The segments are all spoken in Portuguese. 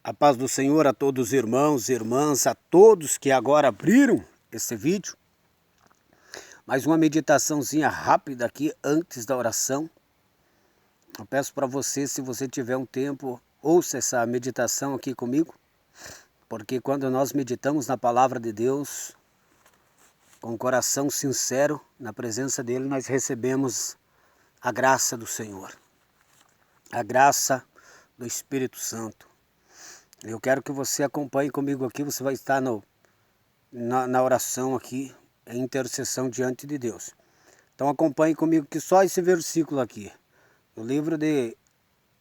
A paz do Senhor a todos os irmãos e irmãs, a todos que agora abriram esse vídeo. Mais uma meditaçãozinha rápida aqui antes da oração. Eu peço para você, se você tiver um tempo, ouça essa meditação aqui comigo. Porque quando nós meditamos na palavra de Deus, com o coração sincero, na presença dele, nós recebemos a graça do Senhor. A graça do Espírito Santo. Eu quero que você acompanhe comigo aqui, você vai estar na oração aqui, em intercessão diante de Deus. Então acompanhe comigo que só esse versículo aqui, no livro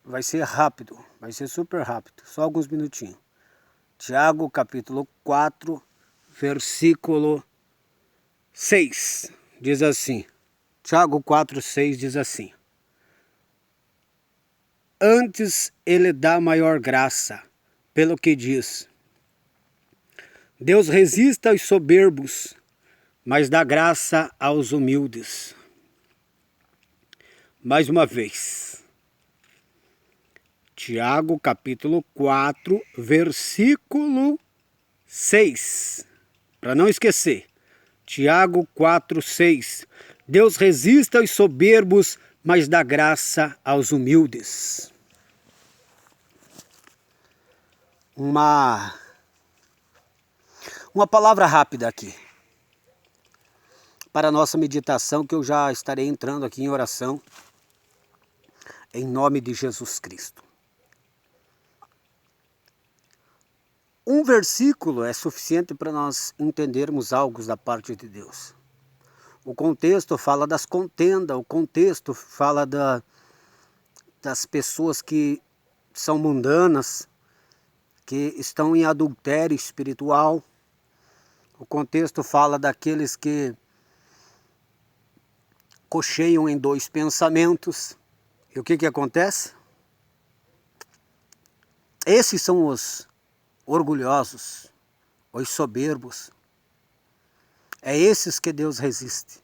vai ser rápido, vai ser super rápido, só alguns minutinhos. Tiago capítulo 4, versículo 6, diz assim, Tiago 4, 6 diz assim: Antes ele dá maior graça, pelo que diz, Deus resiste aos soberbos, mas dá graça aos humildes. Mais uma vez. Tiago capítulo 4, versículo 6. Para não esquecer. Tiago 4, 6. Deus resiste aos soberbos, mas dá graça aos humildes. Uma palavra rápida aqui, para a nossa meditação, que eu já estarei entrando aqui em oração, em nome de Jesus Cristo. Um versículo é suficiente para nós entendermos algo da parte de Deus. O contexto fala das contendas, o contexto fala das pessoas que são mundanas, que estão em adultério espiritual. O contexto fala daqueles que cocheiam em dois pensamentos. E o que acontece? Esses são os orgulhosos, os soberbos. É esses que Deus resiste.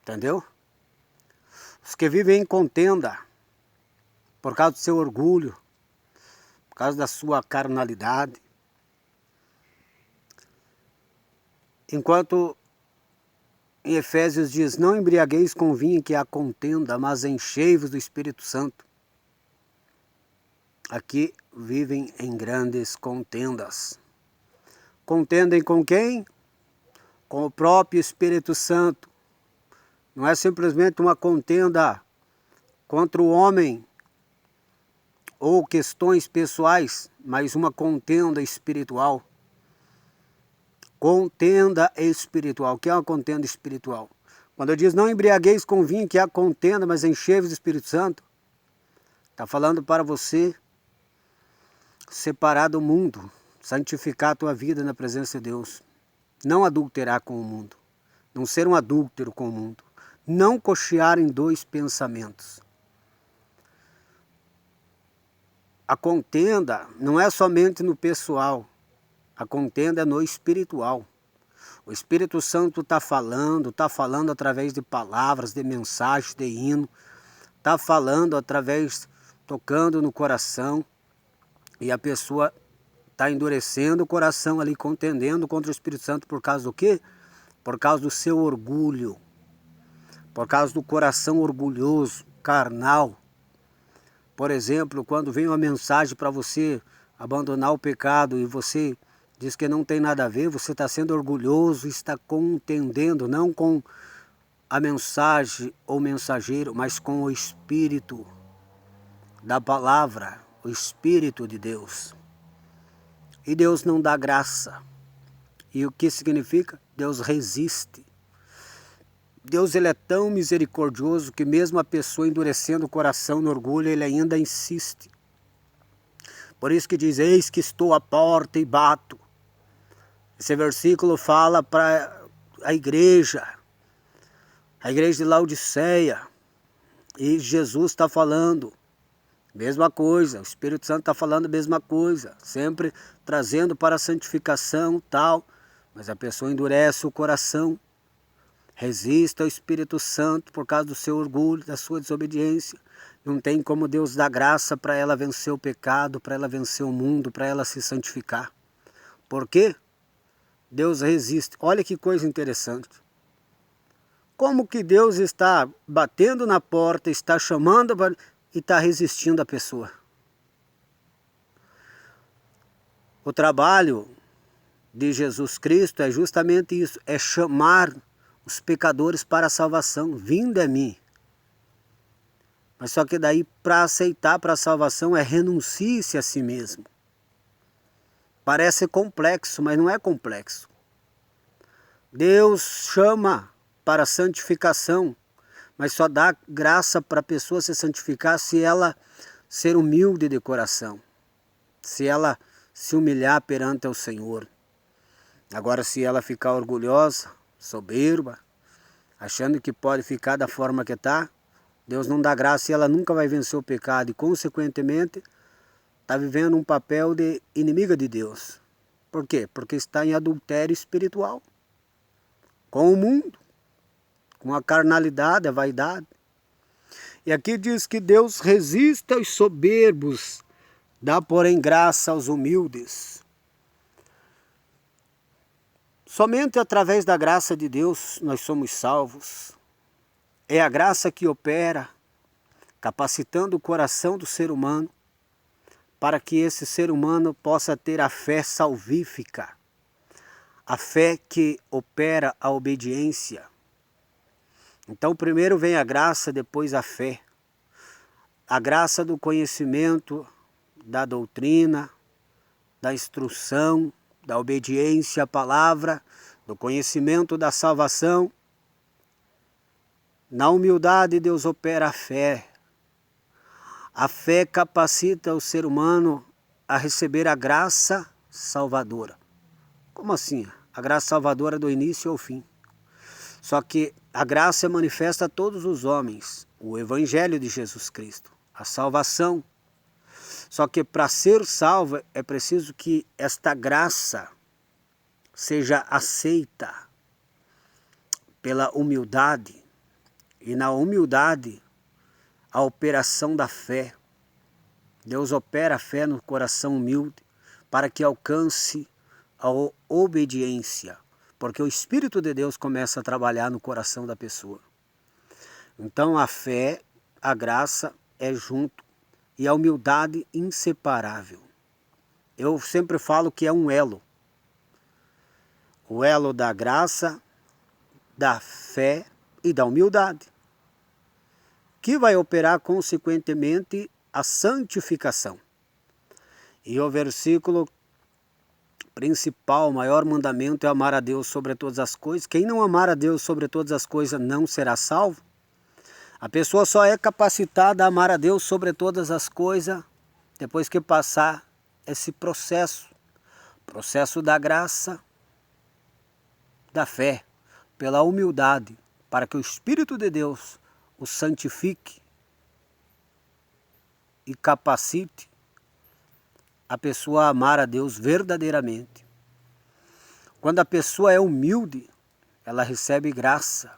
Entendeu? Os que vivem em contenda por causa do seu orgulho, por causa da sua carnalidade. Enquanto em Efésios diz, não embriagueis com vinho que há contenda, mas enchei-vos do Espírito Santo. Aqui vivem em grandes contendas. Contendem com quem? Com o próprio Espírito Santo. Não é simplesmente uma contenda contra o homem ou questões pessoais, mas uma contenda espiritual. Contenda espiritual. O que é uma contenda espiritual? Quando eu diz não embriagueis com vinho que há contenda, mas enchei-vos do Espírito Santo, está falando para você separar do mundo, santificar a tua vida na presença de Deus, não adulterar com o mundo, não ser um adúltero com o mundo, não cochear em dois pensamentos. A contenda não é somente no pessoal, a contenda é no espiritual. O Espírito Santo está falando através de palavras, de mensagens, de hino, está falando através, tocando no coração, e a pessoa está endurecendo o coração ali, contendendo contra o Espírito Santo por causa do quê? Por causa do seu orgulho, por causa do coração orgulhoso, carnal. Por exemplo, quando vem uma mensagem para você abandonar o pecado e você diz que não tem nada a ver, você está sendo orgulhoso, está contendendo, não com a mensagem ou mensageiro, mas com o Espírito da palavra, o Espírito de Deus. E Deus não dá graça. E o que significa? Deus resiste. Deus ele é tão misericordioso que mesmo a pessoa endurecendo o coração no orgulho, ele ainda insiste. Por isso que diz, eis que estou à porta e bato. Esse versículo fala para a igreja de Laodiceia. E Jesus está falando mesma coisa, o Espírito Santo está falando a mesma coisa, sempre trazendo para a santificação tal, mas a pessoa endurece o coração, resiste ao Espírito Santo por causa do seu orgulho, da sua desobediência, Não tem como Deus dar graça para ela vencer o pecado, para ela vencer o mundo, para ela se santificar. Por quê? Deus resiste. Olha que coisa interessante. Como que Deus está batendo na porta, está chamando e está resistindo a pessoa? O trabalho de Jesus Cristo é justamente isso, é chamar os pecadores para a salvação. Vinde a mim. Mas só que daí, para aceitar para a salvação, renuncie-se a si mesmo. Parece complexo, mas não é complexo. Deus chama para a santificação, mas só dá graça para a pessoa se santificar se ela ser humilde de coração, se ela se humilhar perante o Senhor. Agora, se ela ficar orgulhosa, soberba, achando que pode ficar da forma que está, Deus não dá graça e ela nunca vai vencer o pecado e, consequentemente, está vivendo um papel de inimiga de Deus. Por quê? Porque está em adultério espiritual com o mundo, com a carnalidade, a vaidade. E aqui diz que Deus resiste aos soberbos, dá, porém, graça aos humildes. Somente através da graça de Deus nós somos salvos. É a graça que opera, capacitando o coração do ser humano, para que esse ser humano possa ter a fé salvífica, a fé que opera a obediência. Então primeiro vem a graça, depois a fé. A graça do conhecimento, da doutrina, da instrução, da obediência à palavra, do conhecimento da salvação. Na humildade Deus opera a fé. A fé capacita o ser humano a receber a graça salvadora. Como assim? A graça salvadora do início ao fim. Só que a graça manifesta a todos os homens, o Evangelho de Jesus Cristo, a salvação. Só que para ser salvo é preciso que esta graça seja aceita pela humildade. E na humildade, a operação da fé. Deus opera a fé no coração humilde para que alcance a obediência. Porque o Espírito de Deus começa a trabalhar no coração da pessoa. Então a fé, a graça é junto e a humildade inseparável. Eu sempre falo que é um elo. O elo da graça, da fé e da humildade, que vai operar consequentemente a santificação. E o versículo principal, o maior mandamento é amar a Deus sobre todas as coisas. Quem não amar a Deus sobre todas as coisas não será salvo. A pessoa só é capacitada a amar a Deus sobre todas as coisas depois que passar esse processo da graça, da fé, pela humildade, para que o Espírito de Deus o santifique e capacite a pessoa a amar a Deus verdadeiramente. Quando a pessoa é humilde, ela recebe graça,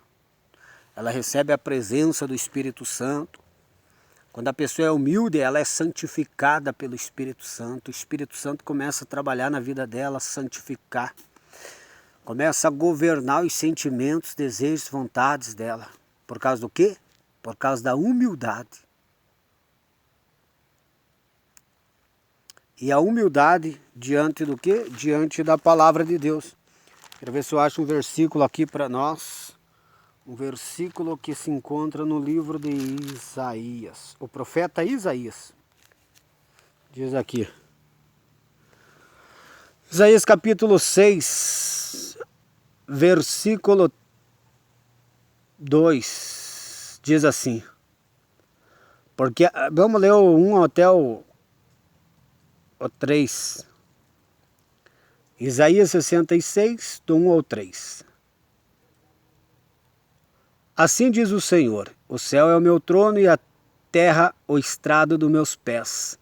ela recebe a presença do Espírito Santo. Quando a pessoa é humilde, ela é santificada pelo Espírito Santo. O Espírito Santo começa a trabalhar na vida dela, santificar. Começa a governar os sentimentos, desejos, vontades dela. Por causa do quê? Por causa da humildade. E a humildade diante do quê? Diante da palavra de Deus. Quero ver se eu acho um versículo aqui para nós. Um versículo que se encontra no livro de Isaías. O profeta Isaías. Diz aqui. Isaías capítulo 6, versículo 2. Diz assim. Porque, vamos ler o 1 até o 3. Isaías 66, do 1 ao 3. Assim diz o Senhor, o céu é o meu trono e a terra o estrado dos meus pés.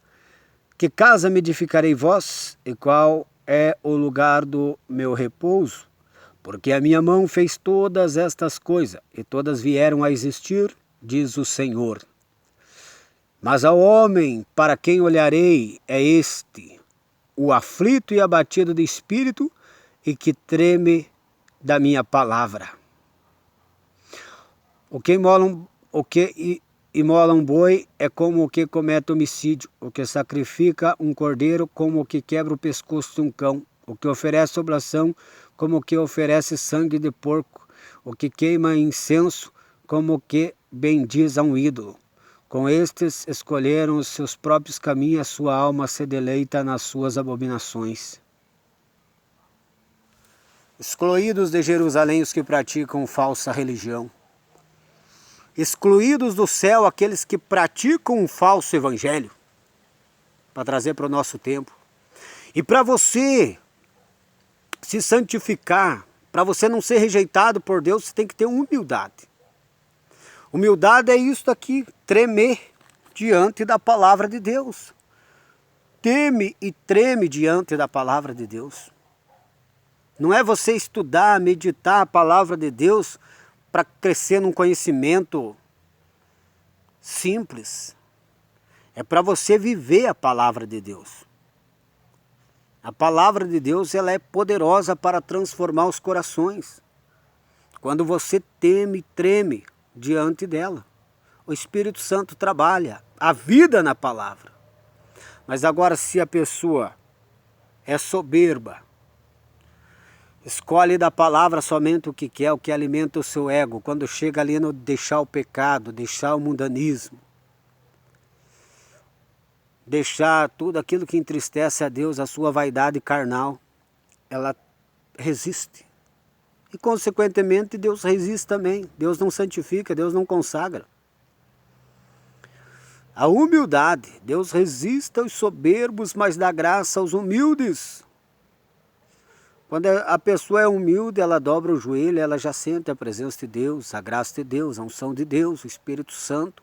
Que casa me edificarei vós, e qual é o lugar do meu repouso? Porque a minha mão fez todas estas coisas, e todas vieram a existir, diz o Senhor. Mas ao homem para quem olharei é este, o aflito e abatido de espírito e que treme da minha palavra. O que imola um boi é como o que comete homicídio, o que sacrifica um cordeiro como o que quebra o pescoço de um cão, o que oferece oblação como o que oferece sangue de porco, o que queima incenso como o que bendiz a um ídolo. Com estes escolheram os seus próprios caminhos, a sua alma se deleita nas suas abominações. Excluídos de Jerusalém os que praticam falsa religião. Excluídos do céu aqueles que praticam um falso evangelho. Para trazer para o nosso tempo. E para você se santificar, para você não ser rejeitado por Deus, você tem que ter humildade. Humildade é isso aqui, tremer diante da palavra de Deus. Teme e treme diante da palavra de Deus. Não é você estudar, meditar a palavra de Deus para crescer num conhecimento simples. É para você viver a palavra de Deus. A palavra de Deus, ela é poderosa para transformar os corações. Quando você teme e treme diante dela, o Espírito Santo trabalha a vida na palavra. Mas agora, se a pessoa é soberba, escolhe da palavra somente o que quer, o que alimenta o seu ego, quando chega ali no deixar o pecado, deixar o mundanismo, deixar tudo aquilo que entristece a Deus, a sua vaidade carnal, ela resiste. E consequentemente Deus resiste também. Deus não santifica, Deus não consagra. A humildade, Deus resiste aos soberbos, mas dá graça aos humildes. Quando a pessoa é humilde, ela dobra o joelho, ela já sente a presença de Deus, a graça de Deus, a unção de Deus, o Espírito Santo.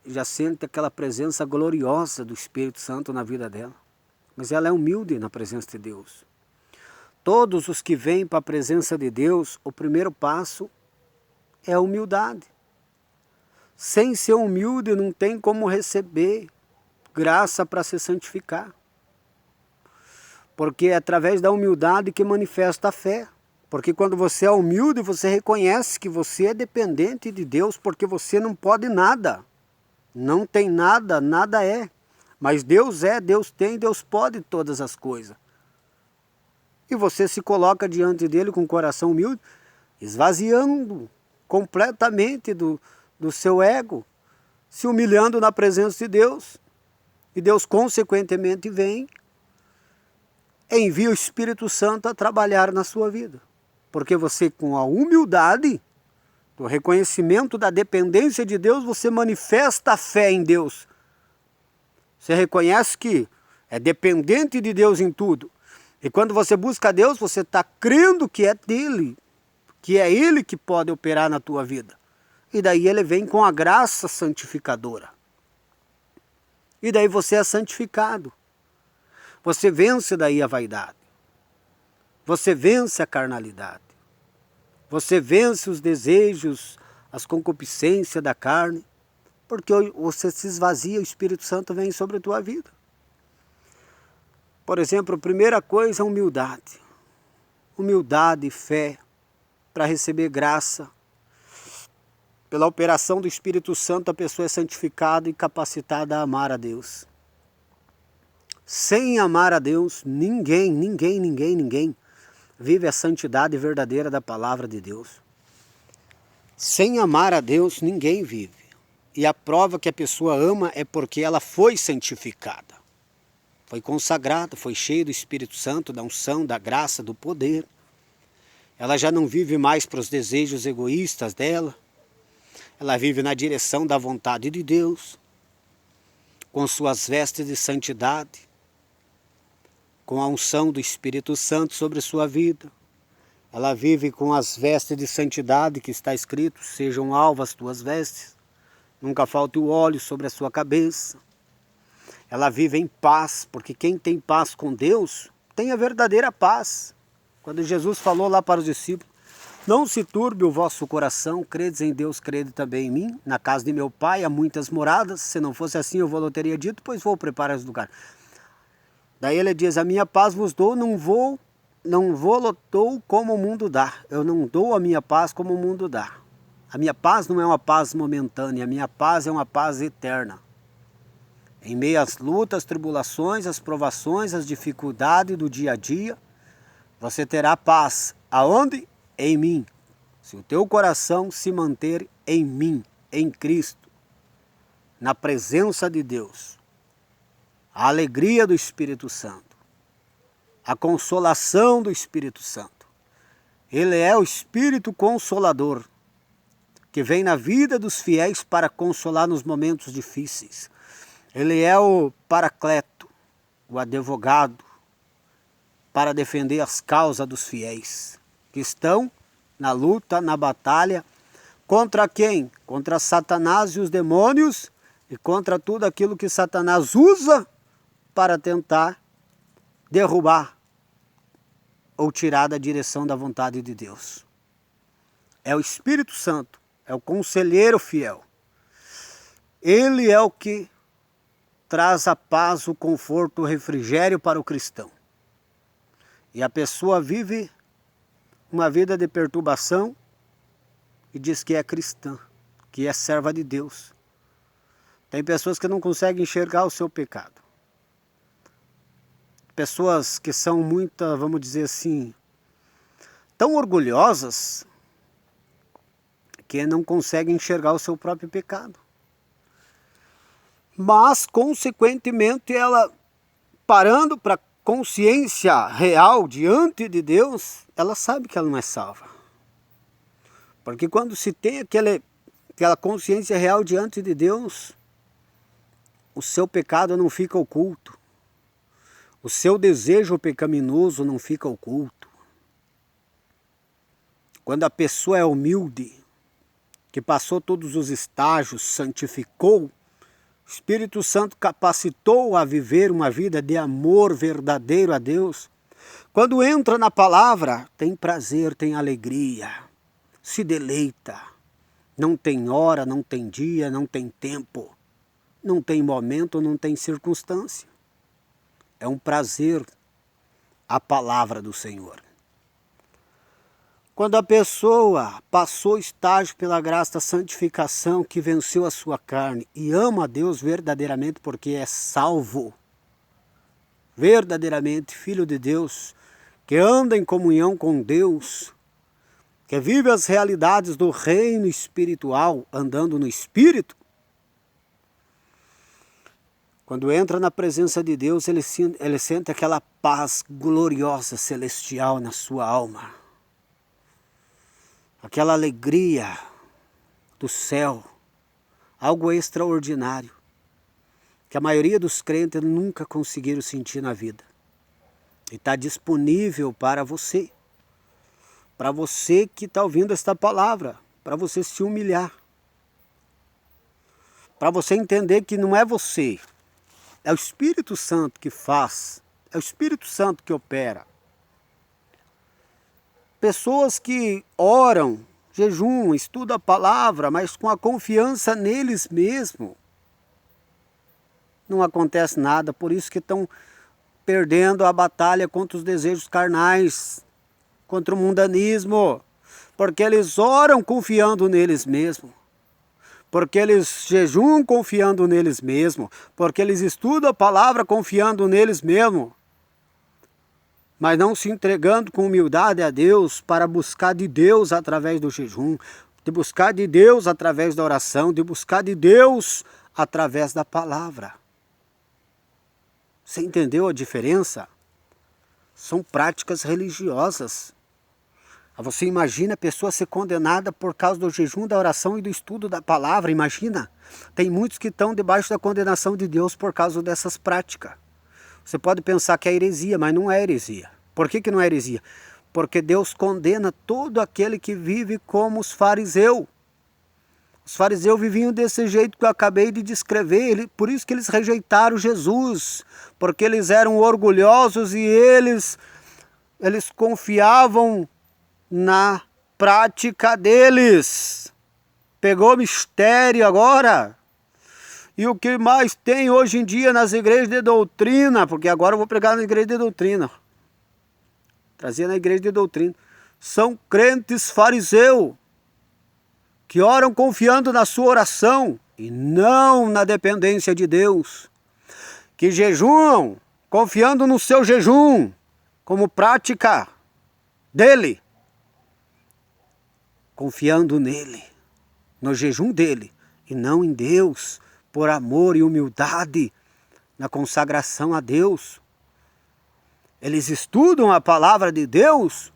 Já sente aquela presença gloriosa do Espírito Santo na vida dela. Mas ela é humilde na presença de Deus. Todos os que vêm para a presença de Deus, o primeiro passo é a humildade. Sem ser humilde não tem como receber graça para se santificar. Porque é através da humildade que manifesta a fé. Porque quando você é humilde, você reconhece que você é dependente de Deus, porque você não pode nada. Não tem nada, nada é. Mas Deus é, Deus tem, Deus pode todas as coisas. E você se coloca diante dele com o coração humilde, esvaziando completamente do seu ego, se humilhando na presença de Deus. E Deus consequentemente vem, envia o Espírito Santo a trabalhar na sua vida. Porque você, com a humildade, do reconhecimento da dependência de Deus, você manifesta a fé em Deus. Você reconhece que é dependente de Deus em tudo. E quando você busca Deus, você está crendo que é dele, que é ele que pode operar na tua vida. E daí ele vem com a graça santificadora. E daí você é santificado. Você vence daí a vaidade. Você vence a carnalidade. Você vence os desejos, as concupiscências da carne. Porque você se esvazia, o Espírito Santo vem sobre a tua vida. Por exemplo, a primeira coisa é humildade. Humildade e fé para receber graça. Pela operação do Espírito Santo, a pessoa é santificada e capacitada a amar a Deus. Sem amar a Deus, ninguém vive a santidade verdadeira da palavra de Deus. Sem amar a Deus, ninguém vive. E a prova que a pessoa ama é porque ela foi santificada. Foi consagrada, foi cheia do Espírito Santo, da unção, da graça, do poder. Ela já não vive mais para os desejos egoístas dela. Ela vive na direção da vontade de Deus, com suas vestes de santidade, com a unção do Espírito Santo sobre sua vida. Ela vive com as vestes de santidade que está escrito, sejam alvas tuas vestes, nunca falte o óleo sobre a sua cabeça. Ela vive em paz, porque quem tem paz com Deus tem a verdadeira paz. Quando Jesus falou lá para os discípulos, Não se turbe o vosso coração, credes em Deus, crede também em mim. Na casa de meu pai há muitas moradas, se não fosse assim eu vou teria dito, pois vou preparar esse lugar. Daí ele diz, a minha paz vos dou, não vou dou como o mundo dá. Eu não dou a minha paz como o mundo dá. A minha paz não é uma paz momentânea, a minha paz é uma paz eterna. Em meio às lutas, tribulações, às provações, às dificuldades do dia a dia, você terá paz. Aonde? Em mim. Se o teu coração se manter em mim, em Cristo, na presença de Deus, a alegria do Espírito Santo, a consolação do Espírito Santo. Ele é o Espírito Consolador, que vem na vida dos fiéis para consolar nos momentos difíceis. Ele é o Paracleto, o advogado, para defender as causas dos fiéis, que estão na luta, na batalha, contra quem? Contra Satanás e os demônios, e contra tudo aquilo que Satanás usa para tentar derrubar ou tirar da direção da vontade de Deus. É o Espírito Santo, é o conselheiro fiel. Ele é o que traz a paz, o conforto, o refrigério para o cristão. E a pessoa vive uma vida de perturbação e diz que é cristã, que é serva de Deus. Tem pessoas que não conseguem enxergar o seu pecado. Pessoas que são muito, vamos dizer assim, tão orgulhosas que não conseguem enxergar o seu próprio pecado. Mas, consequentemente, ela, parando para consciência real diante de Deus, ela sabe que ela não é salva. Porque quando se tem aquela consciência real diante de Deus, o seu pecado não fica oculto. O seu desejo pecaminoso não fica oculto. Quando a pessoa é humilde, que passou todos os estágios, santificou, o Espírito Santo capacitou a viver uma vida de amor verdadeiro a Deus. Quando entra na palavra, tem prazer, tem alegria, se deleita. Não tem hora, não tem dia, não tem tempo, não tem momento, não tem circunstância. É um prazer a palavra do Senhor. Quando a pessoa passou estágio pela graça da santificação, que venceu a sua carne e ama a Deus verdadeiramente porque é salvo, verdadeiramente filho de Deus, que anda em comunhão com Deus, que vive as realidades do reino espiritual, andando no Espírito, quando entra na presença de Deus, ele sente aquela paz gloriosa, celestial na sua alma. Aquela alegria do céu, algo extraordinário, que a maioria dos crentes nunca conseguiram sentir na vida. E está disponível para você que está ouvindo esta palavra, para você se humilhar, para você entender que não é você, é o Espírito Santo que faz, é o Espírito Santo que opera. Pessoas que oram, jejuam, estudam a palavra, mas com a confiança neles mesmos, não acontece nada, por isso que estão perdendo a batalha contra os desejos carnais, contra o mundanismo, porque eles oram confiando neles mesmos, porque eles jejuam confiando neles mesmos, porque eles estudam a palavra confiando neles mesmos, mas não se entregando com humildade a Deus para buscar de Deus através do jejum, de buscar de Deus através da oração, de buscar de Deus através da palavra. Você entendeu a diferença? São práticas religiosas. Você imagina a pessoa ser condenada por causa do jejum, da oração e do estudo da palavra, imagina? Tem muitos que estão debaixo da condenação de Deus por causa dessas práticas. Você pode pensar que é heresia, mas não é heresia. Por que não é heresia? Porque Deus condena todo aquele que vive como os fariseus. Os fariseus viviam desse jeito que eu acabei de descrever, por isso que eles rejeitaram Jesus, porque eles eram orgulhosos e eles confiavam na prática deles. Pegou o mistério agora? E o que mais tem hoje em dia nas igrejas de doutrina, porque agora eu vou pregar na igreja de doutrina. Trazer na igreja de doutrina. São crentes fariseus, que oram confiando na sua oração e não na dependência de Deus. Que jejuam confiando no seu jejum como prática dele. Confiando nele, no jejum dele e não em Deus, por amor e humildade, na consagração a Deus. Eles estudam a palavra de Deus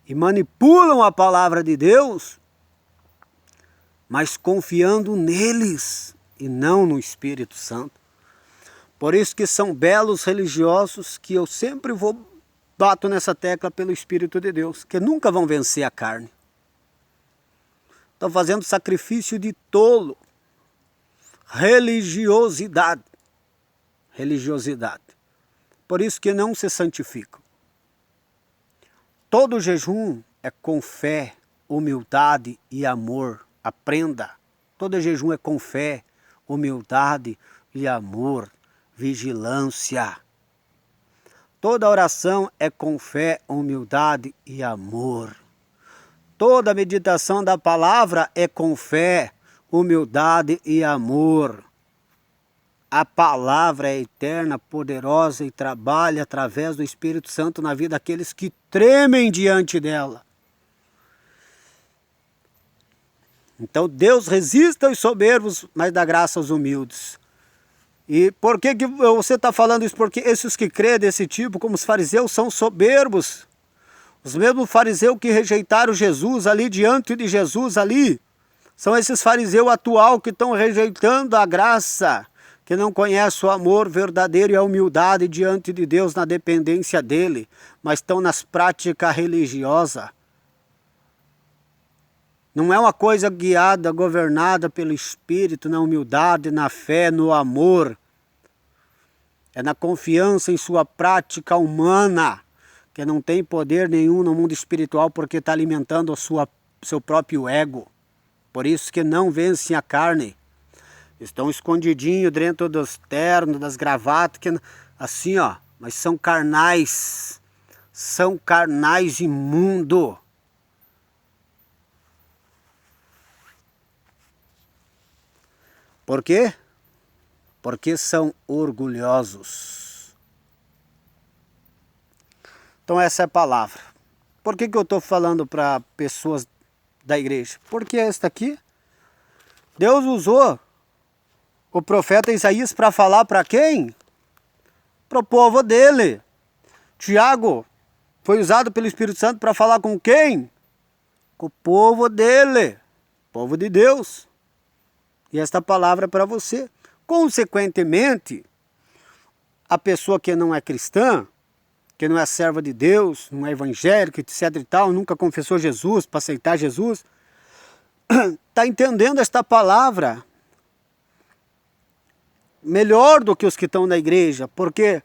e manipulam a palavra de Deus, mas confiando neles e não no Espírito Santo. Por isso que são belos religiosos que eu sempre bato nessa tecla pelo Espírito de Deus, que nunca vão vencer a carne. Estão fazendo sacrifício de tolo. Religiosidade. Religiosidade. Por isso que não se santificam. Todo jejum é com fé, humildade e amor. Aprenda. Todo jejum é com fé, humildade e amor. Vigilância. Toda oração é com fé, humildade e amor. Toda meditação da palavra é com fé, humildade e amor. A palavra é eterna, poderosa e trabalha através do Espírito Santo na vida daqueles que tremem diante dela. Então Deus resiste aos soberbos, mas dá graça aos humildes. E por que você está falando isso? Porque esses que crêem desse tipo, como os fariseus, são soberbos. Os mesmos fariseus que rejeitaram Jesus ali, diante de Jesus ali, são esses fariseus atual que estão rejeitando a graça, que não conhecem o amor verdadeiro e a humildade diante de Deus na dependência dele, mas estão nas práticas religiosas. Não é uma coisa guiada, governada pelo Espírito, na humildade, na fé, no amor. É na confiança em sua prática humana, que não tem poder nenhum no mundo espiritual, porque está alimentando seu próprio ego. Por isso que não vencem a carne. Estão escondidinhos dentro dos ternos, das gravatas, assim ó, mas são carnais. São carnais imundos. Por quê? Porque são orgulhosos. Então essa é a palavra. Por que eu estou falando para pessoas da igreja? Porque esta aqui, Deus usou o profeta Isaías para falar para quem? Para o povo dele. Tiago foi usado pelo Espírito Santo para falar com quem? Com o povo dele, povo de Deus. E esta palavra é para você. Consequentemente, a pessoa que não é cristã, que não é serva de Deus, não é evangélica, etc e tal, nunca confessou Jesus para aceitar Jesus, está entendendo esta palavra melhor do que os que estão na igreja, porque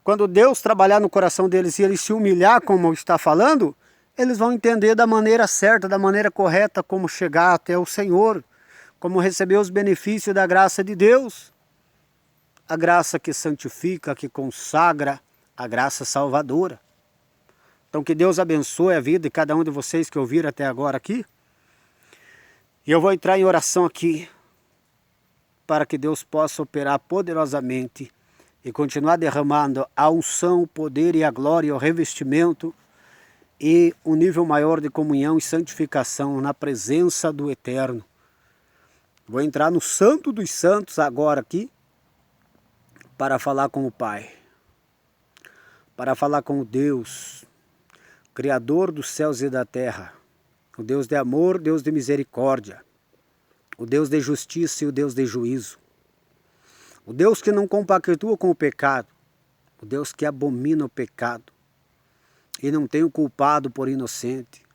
quando Deus trabalhar no coração deles e eles se humilhar como está falando, eles vão entender da maneira certa, da maneira correta como chegar até o Senhor, como receber os benefícios da graça de Deus, a graça que santifica, que consagra, a graça salvadora. Então que Deus abençoe a vida de cada um de vocês que ouviram até agora aqui. E eu vou entrar em oração aqui, para que Deus possa operar poderosamente e continuar derramando a unção, o poder e a glória, o revestimento e um nível maior de comunhão e santificação na presença do Eterno. Vou entrar no Santo dos Santos agora aqui, para falar com o Pai, para falar com o Deus, Criador dos céus e da terra, o Deus de amor, Deus de misericórdia, o Deus de justiça e o Deus de juízo, o Deus que não compactua com o pecado, o Deus que abomina o pecado e não tem o culpado por inocente.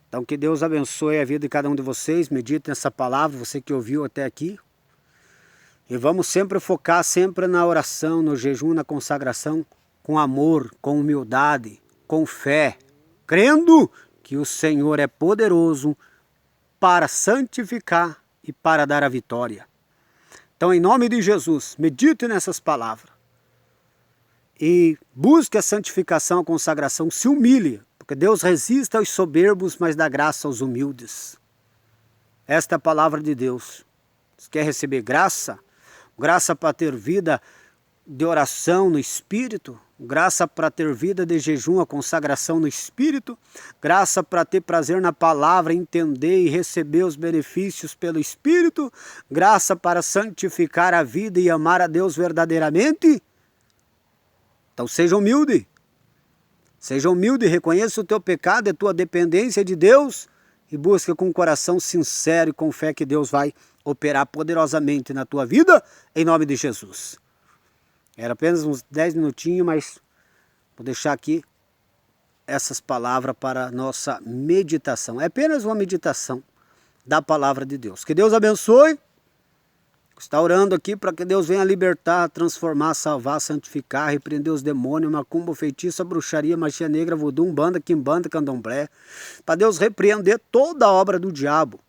Então que Deus abençoe a vida de cada um de vocês, medite nessa palavra, você que ouviu até aqui. E vamos sempre focar sempre na oração, no jejum, na consagração, com amor, com humildade, com fé, crendo que o Senhor é poderoso para santificar e para dar a vitória. Então, em nome de Jesus, medite nessas palavras e busque a santificação, a consagração, se humilhe, porque Deus resiste aos soberbos, mas dá graça aos humildes. Esta é a palavra de Deus. Você quer receber graça? Graça para ter vida de oração no Espírito, graça para ter vida de jejum, a consagração no Espírito, graça para ter prazer na palavra, entender e receber os benefícios pelo Espírito, graça para santificar a vida e amar a Deus verdadeiramente. Então seja humilde, reconheça o teu pecado e a tua dependência de Deus e busca com um coração sincero e com fé que Deus vai operar poderosamente na tua vida, em nome de Jesus. Era apenas uns 10 minutinhos, mas vou deixar aqui essas palavras para a nossa meditação. É apenas uma meditação da palavra de Deus. Que Deus abençoe. Está orando aqui para que Deus venha libertar, transformar, salvar, santificar, repreender os demônios, macumba, feitiço, bruxaria, magia negra, voodoo, umbanda, quimbanda, candomblé. Para Deus repreender toda a obra do diabo.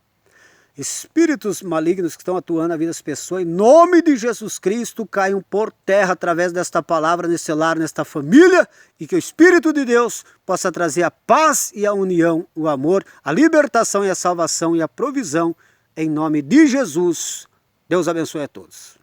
Espíritos malignos que estão atuando na vida das pessoas, em nome de Jesus Cristo, caiam por terra através desta palavra, nesse lar, nesta família, e que o Espírito de Deus possa trazer a paz e a união, o amor, a libertação e a salvação e a provisão, em nome de Jesus. Deus abençoe a todos.